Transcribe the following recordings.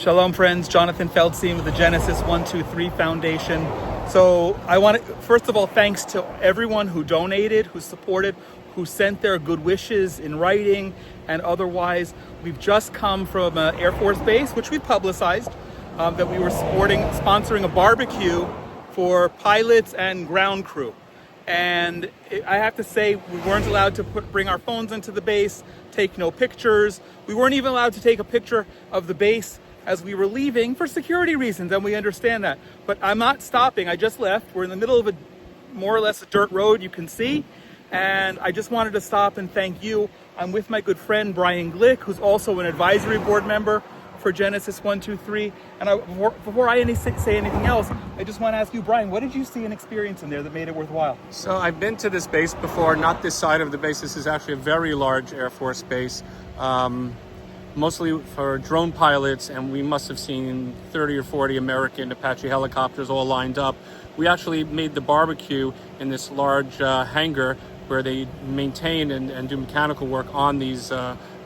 Shalom friends, Jonathan Feldstein with the Genesis 123 Foundation. So I want to, first of all, thanks to everyone who donated, who supported, who sent their good wishes in writing and otherwise. We've just come from an Air Force base, which we publicized, that we were sponsoring a barbecue for pilots and ground crew. And I have to say, we weren't allowed to bring our phones into the base, take no pictures. We weren't even allowed to take a picture of the base as we were leaving for security reasons, and we understand that. But I'm not stopping. I just left. We're in the middle of a more or less a dirt road, you can see. And I just wanted to stop and thank you. I'm with my good friend Brian Glick, who's also an advisory board member for Genesis 123. And before I say anything else, I just want to ask you, Brian, what did you see and experience in there that made it worthwhile? So I've been to this base before, not this side of the base. This is actually a very large Air Force base, mostly for drone pilots, and we must have seen 30 or 40 American Apache helicopters all lined up. We actually made the barbecue in this large hangar where they maintain and do mechanical work on these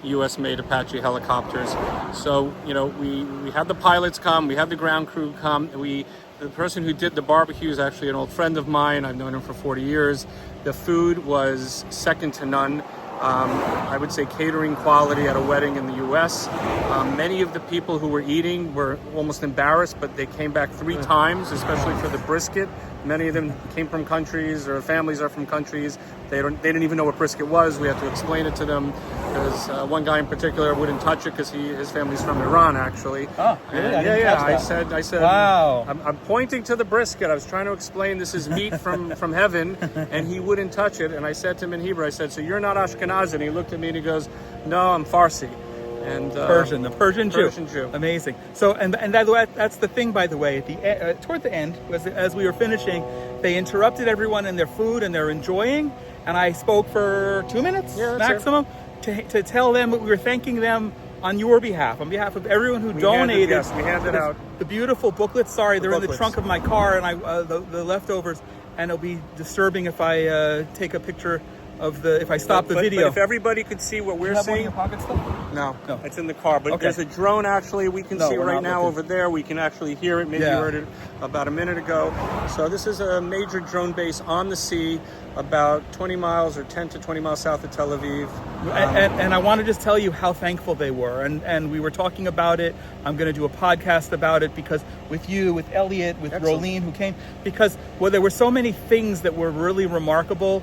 US-made Apache helicopters. So, you know, we had the pilots come, we had the ground crew come. The person who did the barbecue is actually an old friend of mine. I've known him for 40 years. The food was second to none. I would say catering quality at a wedding in the US. Many of the people who were eating were almost embarrassed, but they came back 3 times, especially for the brisket. Many of them came from countries, or families are from countries. They didn't even know what brisket was. We had to explain it to them, because one guy in particular wouldn't touch it because his family's from Iran, actually. Oh, really? I said, wow. I'm pointing to the brisket. I was trying to explain this is meat from heaven, and he wouldn't touch it. And I said to him in Hebrew, I said, "So you're not Ashkenazi?" And he looked at me and he goes, "No, I'm Farsi." And the Persian Jew. Amazing. So, and that's the thing, by the way. Toward the end, as we were finishing, they interrupted everyone in their food and they're enjoying. And I spoke for 2 minutes maximum to tell them that we were thanking them on your behalf, on behalf of everyone who donated. We handed out the beautiful booklets. Sorry, they're in the trunk of my car, and the leftovers. And it'll be disturbing if I take a picture of if I stop the video. But if everybody could see what we're seeing. Your pocket still? No, it's in the car. But there's a drone actually we can see right now over there. We can actually hear it. Maybe you heard it about a minute ago. So this is a major drone base on the sea, about 20 miles or 10 to 20 miles south of Tel Aviv. And I want to just tell you how thankful they were. And we were talking about it. I'm going to do a podcast about it because with you, with Elliot, with Rolene who came, because there were so many things that were really remarkable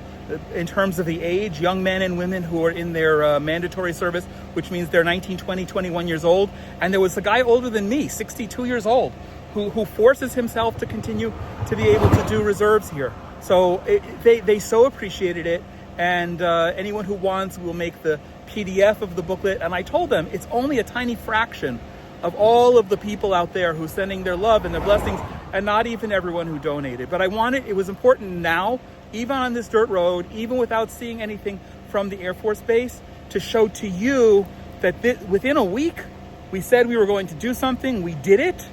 in terms of the age, young men and women who are in their mandatory service, which means they're 19, 20, 21 years old. And there was a guy older than me, 62 years old, who forces himself to continue to be able to do reserves here. So they so appreciated it. And anyone who wants will make the PDF of the booklet. And I told them it's only a tiny fraction of all of the people out there who's sending their love and their blessings, and not even everyone who donated. But it was important now, even on this dirt road, even without seeing anything from the Air Force Base, to show to you that within a week, we said we were going to do something, we did it,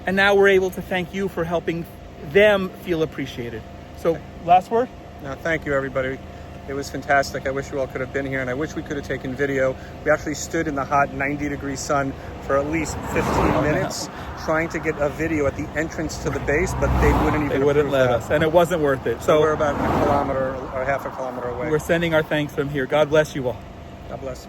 and now we're able to thank you for helping them feel appreciated. So, last word? No, thank you, everybody. It was fantastic. I wish you all could have been here, and I wish we could have taken video. We actually stood in the hot 90-degree sun for at least 15 minutes trying to get a video at the entrance to the base, but they wouldn't let us, and it wasn't worth it. So we're about a kilometer or half a kilometer away. We're sending our thanks from here. God bless you all. God bless.